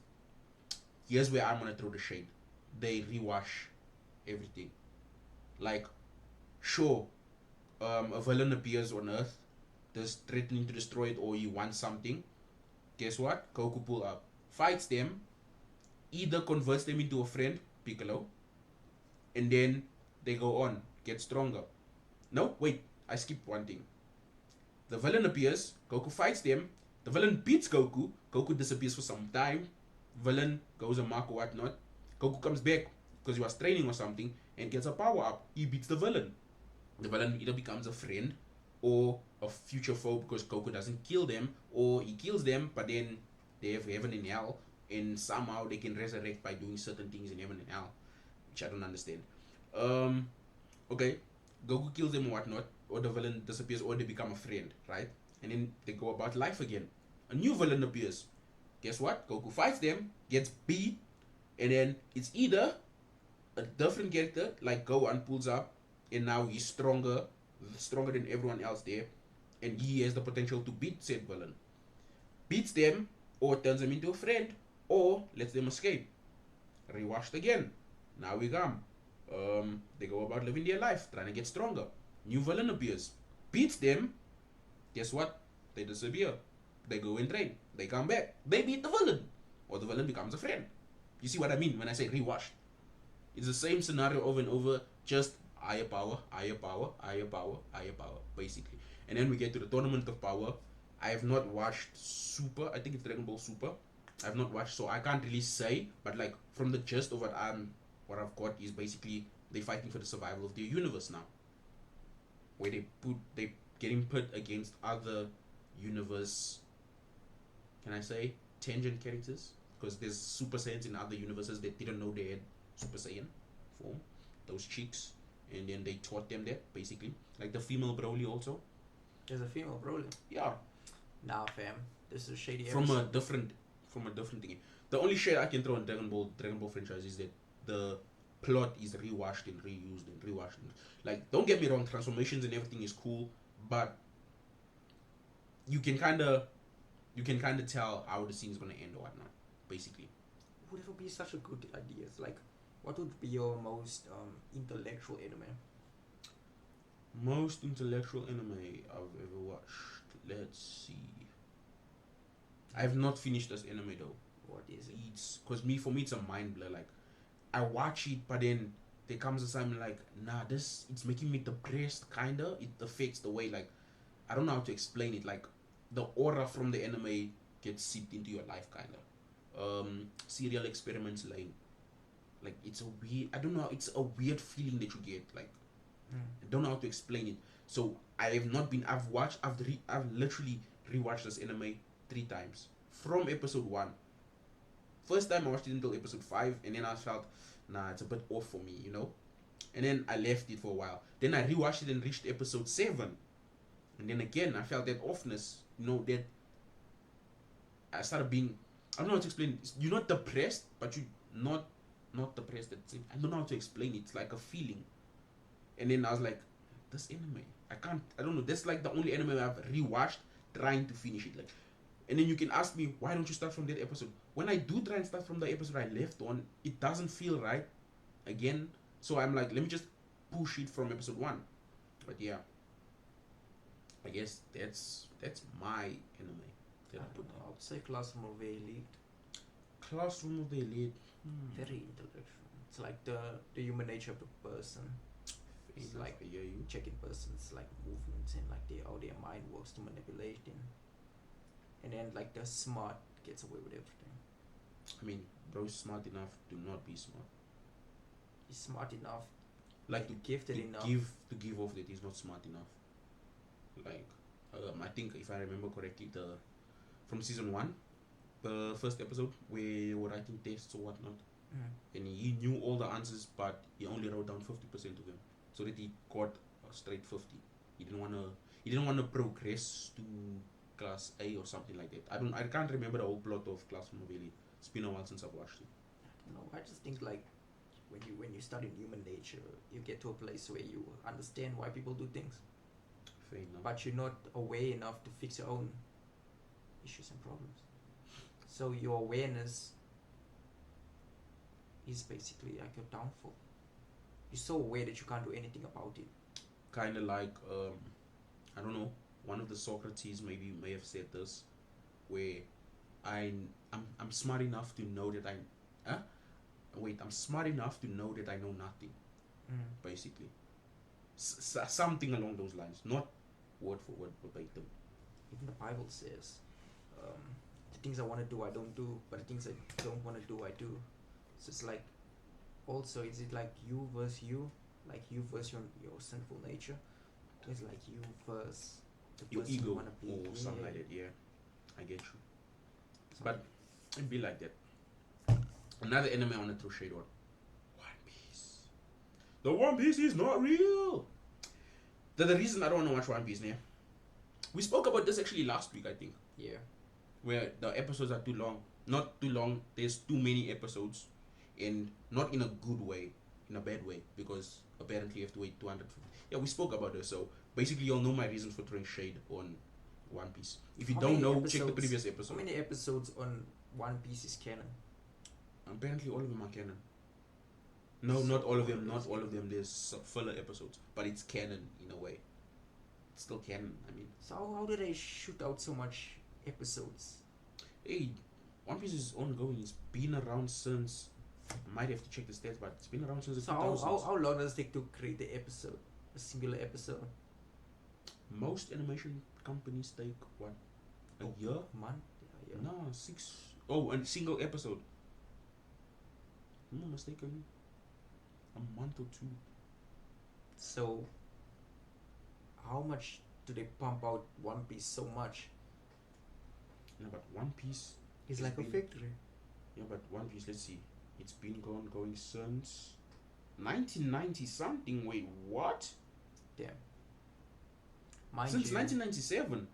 here's where I'm gonna throw the shade. They rewash everything. Like, sure, a villain appears on Earth, just threatening to destroy it, or he wants something. Guess what? Goku pull up, fights them, either converts them into a friend, Piccolo, and then they go on, get stronger. No, wait, I skipped one thing. The villain appears, Goku fights them, the villain beats Goku, Goku disappears for some time, villain goes amok or whatnot, Goku comes back because he was training or something and gets a power up. He beats the villain. The villain either becomes a friend or a future foe because Goku doesn't kill them, or he kills them but then they have heaven and hell and somehow they can resurrect by doing certain things in heaven and hell, which I don't understand. Okay, Goku kills them or whatnot, or the villain disappears, or they become a friend, right? And then they go about life again. A new villain appears. Guess what? Goku fights them, gets beat, and then it's either a different character, like Gohan pulls up, and now he's stronger than everyone else there, and he has the potential to beat said villain. Beats them, or turns them into a friend, or lets them escape. Rewashed again. Now we come. They go about living their life, trying to get stronger. New villain appears, beats them. Guess what? They disappear. They go and train. They come back. They beat the villain, or the villain becomes a friend. You see what I mean when I say rewashed? It's the same scenario over and over, just higher power, higher power, higher power, higher power, basically. And then we get to the Tournament of Power. I have not watched Super. I think it's Dragon Ball Super. I have not watched, so I can't really say. But like from the gist of what I've got is basically they fighting for the survival of their universe now, where they getting put against other universe can I say, tangent characters, because there's Super Saiyans in other universes that didn't know they had Super Saiyan form, those chicks, and then they taught them that basically, like the female Broly also. There's a female Broly. Yeah, Nah, fam. This is a shady from episode. a different thing. The only shade I can throw on Dragon Ball franchise is that the plot is rewashed and reused and rewashed. Like, don't get me wrong, transformations and everything is cool, but you can kind of tell how the scene is gonna end or whatnot, basically. Would ever be such a good idea? Like, what would be your most intellectual anime? Most intellectual anime I've ever watched. Let's see. I have not finished this anime though. What is it? It's because for me it's a mind blur. Like, I watch it, but then there comes a time like, nah, it's making me depressed. Kinda, it affects the way, like, I don't know how to explain it. Like, the aura from the anime gets seeped into your life, kinda. Serial Experiments Lane. Like, it's a weird. I don't know. It's a weird feeling that you get. Like, I don't know how to explain it. So I have not been. I've literally rewatched this anime 3 times from episode 1. First time I watched it until episode 5, and then I felt, nah, it's a bit off for me, you know. And then I left it for a while. Then I rewatched it and reached episode 7, and then again I felt that offness. You know, that I started being. I don't know how to explain it. You're not depressed, but you not depressed. I don't know how to explain it. It's like a feeling. And then I was like, this anime, I don't know. That's like the only anime I've rewatched trying to finish it. Like, and then you can ask me, why don't you start from that episode? When I do try and start from the episode I left on, it doesn't feel right again. So I'm like, let me just push it from episode 1. But yeah, I guess that's my anime. I would say Classroom of the Elite. Classroom of the Elite. Very intellectual. It's like the human nature of the person. It's like you checking person's like movements and like how their mind works to manipulate him. And then like the smart gets away with everything. I mean, bro's smart enough to not be smart. He's smart enough, Like gifted enough. to give off that he's not smart enough. Like, I think if I remember correctly, from season 1, the first episode where they were writing tests or whatnot, and he knew all the answers, but he only wrote down 50% of them, so that he got a straight 50. He didn't wanna progress to class A or something like that. I can't remember the whole plot of Classroom of Elite. It's been a while since I've watched it. No, I just think like when you study human nature, you get to a place where you understand why people do things, Fair enough. but you're not aware enough to fix your own issues and problems. So your awareness is basically like your downfall. You're so aware that you can't do anything about it. Kind of like, I don't know, one of the Socrates may have said this, where I'm smart enough to know that I'm smart enough to know that I know nothing, basically. Something along those lines, not word for word verbatim. Even the Bible says, the things I want to do I don't do, but the things I don't want to do I do. So it's like, also, is it like you versus you, like you versus your sinful nature, or is it like you versus the Your person ego you want to be? or something like that. Yeah, I get you. So But it'd be like that. Another anime I want to throw shade on. One Piece. The One Piece is not real. The reason I don't want to watch One Piece now. We spoke about this actually last week, I think. yeah, Where the episodes are too long. Not too long. There's too many episodes, and not in a good way, in a bad way, because apparently you have to wait 250. Yeah, we spoke about this. So basically, you'll know my reasons for throwing shade on One Piece. If you How don't many know, check the episodes- previous how episode. many episodes on One Piece is canon? Apparently, all of them are canon. No, not all of them. Not all of them. There's filler episodes, but it's canon in a way. It's still canon. I mean, So how do they shoot out so much episodes? hey, One Piece is ongoing. It's been around since. I might have to check the stats, but it's been around since the So 2000s. how long does it take to create the episode? A singular episode? Most animation companies take what? A year? Month? Yeah. No, 6. Oh, a single episode. I'm not mistaken. A month or 2. So how much do they pump out One Piece so much? No, but One Piece. It's has like a been- factory. Yeah, but One Piece. Let's see. It's been going since 1990 something. Wait, what? Damn. Mind Since you, 1997.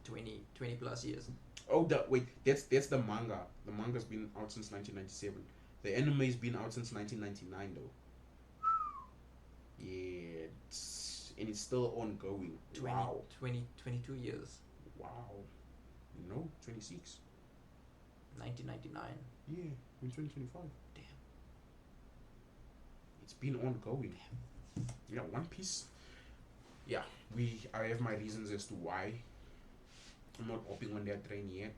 20 plus years. Oh, that's the manga. The manga's been out since 1997. The anime's been out since 1999 though. Yeah, and it's still ongoing. 20, Wow. 22 years. Wow. No, 26. 1999. Yeah, in 2025. Damn. It's been ongoing. Yeah, One Piece. Yeah, I have my reasons as to why I'm not hopping on that train yet.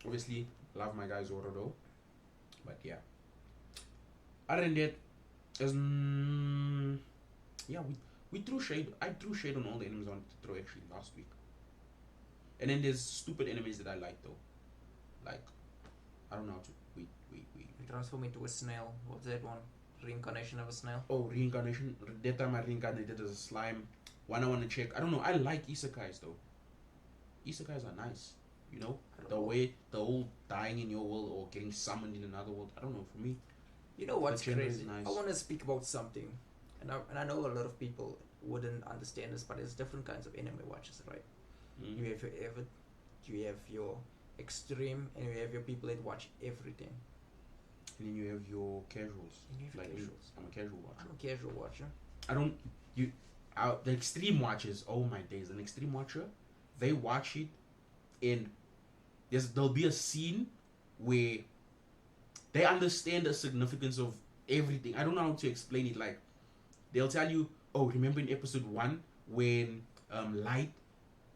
Obviously, love my guy Zoro though. But yeah. Other than that, yeah, we threw shade. I threw shade on all the enemies on throw actually last week. And then there's stupid enemies that I like though. Like, I don't know how to wait. You transform into a snail. What's that one? Reincarnation of a snail. Oh, reincarnation. That time I reincarnated as a slime. One I want to check. I don't know. I like isekais though. Isekais are nice. You know, the way the whole dying in your world or getting summoned in another world. I don't know. For me, You know what's genre is crazy? nice. I want to speak about something, and I know a lot of people wouldn't understand this, but there's different kinds of anime watchers, right? You have your avid, you have your extreme, and you have your people that watch everything. and then you have your casuals. And you have Like me, casuals. I'm a casual watcher. I'm a casual watcher. I don't. The extreme watchers. Oh my days! An extreme watcher, they watch it, and there'll be a scene where they understand the significance of everything. I don't know how to explain it. Like, they'll tell you, oh, remember in episode 1 when Light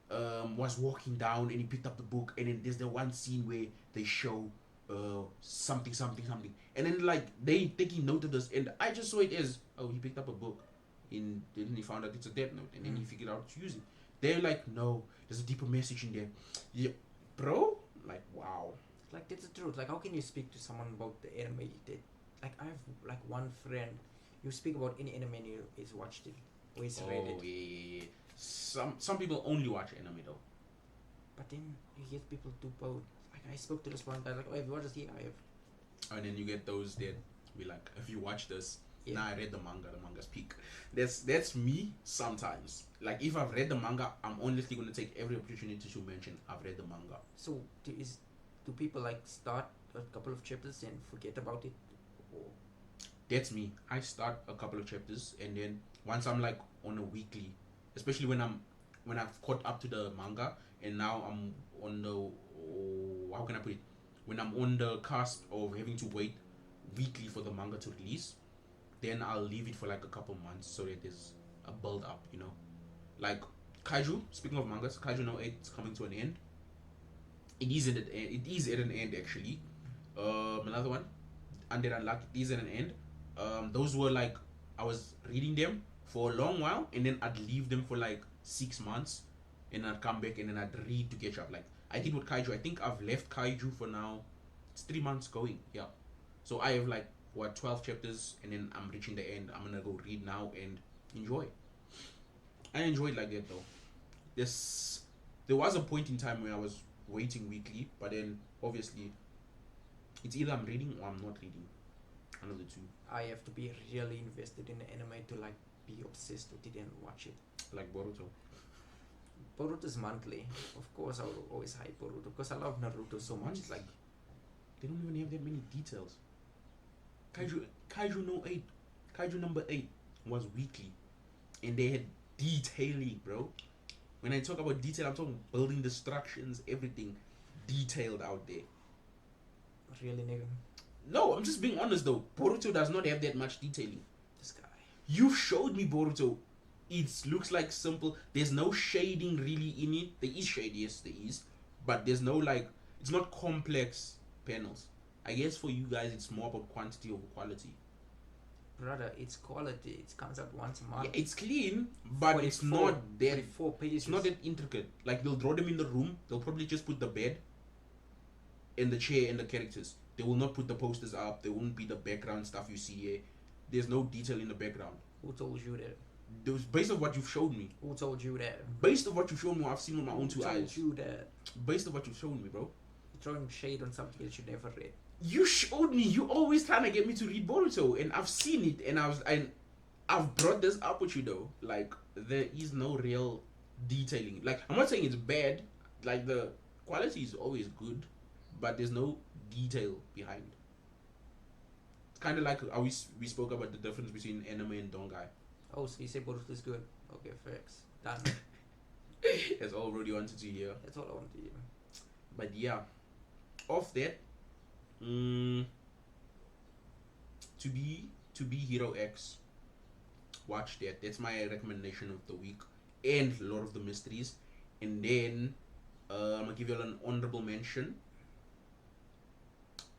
was walking down and he picked up the book, and then there's the one scene where they show something, and then like they taking note of this, and I just saw it as, oh, he picked up a book, and then he found out it's a death note, and then he figured out to use it. They're like, no, there's a deeper message in there. Yeah, bro. Like, wow. Like, that's the truth. Like, how can you speak to someone about the anime that, like, I have like one friend. You speak about any anime and he's watched it or he's read Oh it. yeah. Some people only watch anime though. But then you get people to both. Like, I spoke to this one guy, like, oh, have you watched this? Yeah, I have. And then you get those that be like, if you watch this, Yeah. nah, I read the manga's peak. That's me sometimes. Like, if I've read the manga, I'm honestly gonna take every opportunity to mention I've read the manga. So, do people like start a couple of chapters and forget about it? Or That's me. I start a couple of chapters, and then once I'm like on a weekly, especially when I've caught up to the manga, and now I'm on the how can I put it? When I'm on the cusp of having to wait weekly for the manga to release, then I'll leave it for like a couple months so that there's a build up, you know. Like Kaiju. Speaking of mangas, Kaiju No 8 is coming to an end. It is at an end actually. Another one, Undead Unluck, it is at an end. Those were like, I was reading them for a long while, and then I'd leave them for like 6 months, and I'd come back and then I'd read to catch up. Like I did with Kaiju. I think I've left Kaiju for now. It's 3 months going. Yeah. So I have like 12 chapters, and then I'm reaching the end. I'm gonna go read now and enjoy. I enjoy it like that though. There was a point in time where I was waiting weekly, but then obviously it's either I'm reading or I'm not reading. One of the two. I have to be really invested in the anime to like be obsessed with it and watch it. Like Boruto. Boruto's monthly. Of course, I will always hype Boruto because I love Naruto so much. It's like, They don't even have that many details. Kaiju No 8. Kaiju number 8 was weekly. And they had detailing, bro. When I talk about detail, I'm talking building destructions, everything detailed out there. really, nigga, No, I'm just being honest though. Boruto does not have that much detailing. this guy. You showed me Boruto. It looks like simple. There's no shading really in it. There is shade, yes, there is. But there's no like, it's not complex panels. I guess for you guys, it's more about quantity over quality. Brother, it's quality. It comes out once a month. Yeah, it's clean, but it's not that. 44 pages. It's not that intricate. Like they'll draw them in the room. They'll probably just put the bed, and the chair and the characters. They will not put the posters up. There won't be the background stuff you see here. There's no detail in the background. Who told you that? Based on what you've showed me. Who told you that? Based on what you've shown me, I've seen with my own two eyes. Who told you that? Based on what you've shown me, bro. You're throwing shade on something that you never read. You showed me. You always trying to get me to read Boruto, and I've seen it, and I've brought this up with you though. Like there is no real detailing. Like I'm not saying it's bad. Like the quality is always good, but there's no detail behind. It's kind of like how we spoke about the difference between anime and dongai. Oh, so you say Boruto is good? Okay, facts. Done. That's all Rudy wanted to hear. That's all I want to hear. But yeah, off that, to be Hero X. Watch that. That's my recommendation of the week. And Lord of the Mysteries. And then I'm gonna give you an honorable mention.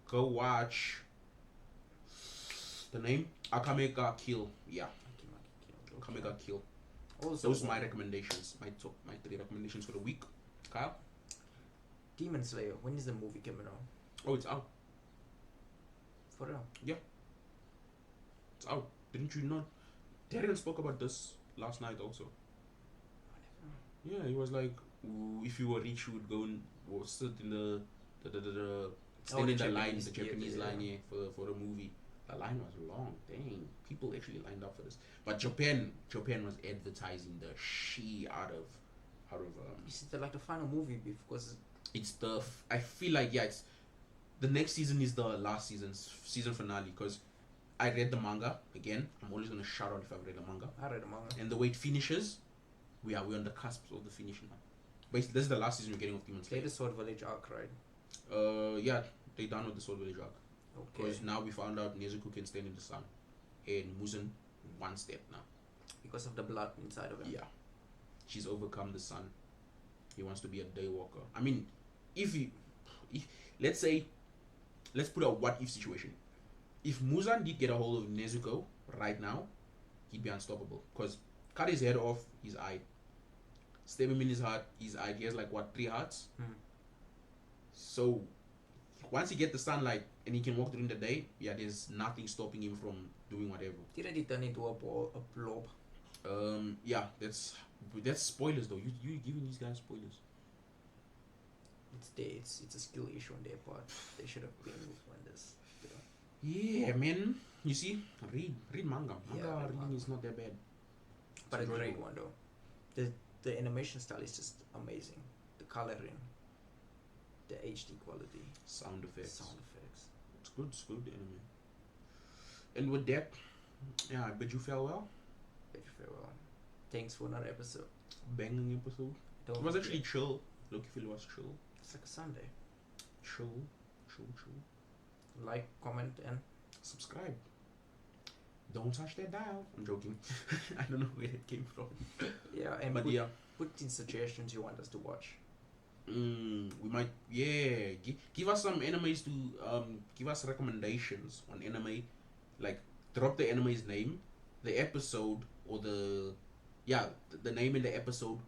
Go watch the name Akamega Kill. Yeah, Akamega Kill. Also, those are my recommendations. My 3 recommendations for the week. Kyle? Demon Slayer. When is the movie coming out? Oh, it's out. For real? Yeah. It's out. Didn't you know? Darren spoke about this last night also. Yeah, he was like, if you were rich, you would go and sit in the stand in the line, the Japanese line, yeah, for the movie. The line was long. Dang, people actually lined up for this. But Japan was advertising the shit out of. Is it like the final movie because it's the I feel like it's the next season is the last season finale because I read the manga again. I'm always gonna shout out if I've read the manga. I read the manga. And the way it finishes, we're on the cusp of the finish now. Basically, this is the last season we're getting of Demon Slayer. They the Sword Village arc, right? Yeah, they done with the Sword Village arc. Okay. Because now we found out Nezuko can stand in the sun, and Muzan one step now. Because of the blood inside of him. Yeah, she's overcome the sun. He wants to be a daywalker. I mean, if let's put a what if situation. If Muzan did get a hold of Nezuko right now, he'd be unstoppable. Because cut his head off, his eye. Stab him in his heart, his eye. He has like what, 3 hearts? So once he get the sunlight and he can walk during the day, there's nothing stopping him from doing whatever. Didn't he turn into a blob? Yeah, that's spoilers though. You giving these guys spoilers. It's a skill issue on their part. They should have been on this. Yeah, man. You see, read manga. Yeah, reading is not that bad. But a great one though. The animation style is just amazing. The coloring, the HD quality, sound effects. It's good anime. And with that, I bid you farewell. Thanks for another episode. Banging episode. It was actually chill. Look, if it was chill. It's like a Sunday. Chill. Like, comment, and subscribe. Don't touch that dial. I'm joking. I don't know where it came from. Yeah, and put in suggestions you want us to watch. We might, give us some animes to give us recommendations on anime. Like, drop the anime's name, the episode, or the name and the episode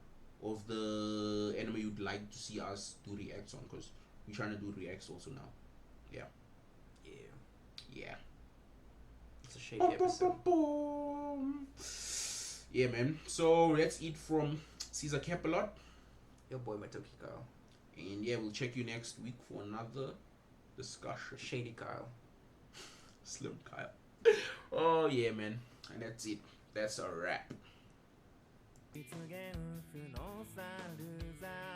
of the anime you'd like to see us do reacts on, because we're trying to do reacts also now. Yeah. It's a Shady episode. Yeah, man. So that's it from Caesar Capalot. Your boy Matoki Kyle. And we'll check you next week for another discussion. Shady Kyle. Slim Kyle. Oh yeah, man. And that's it. That's a wrap.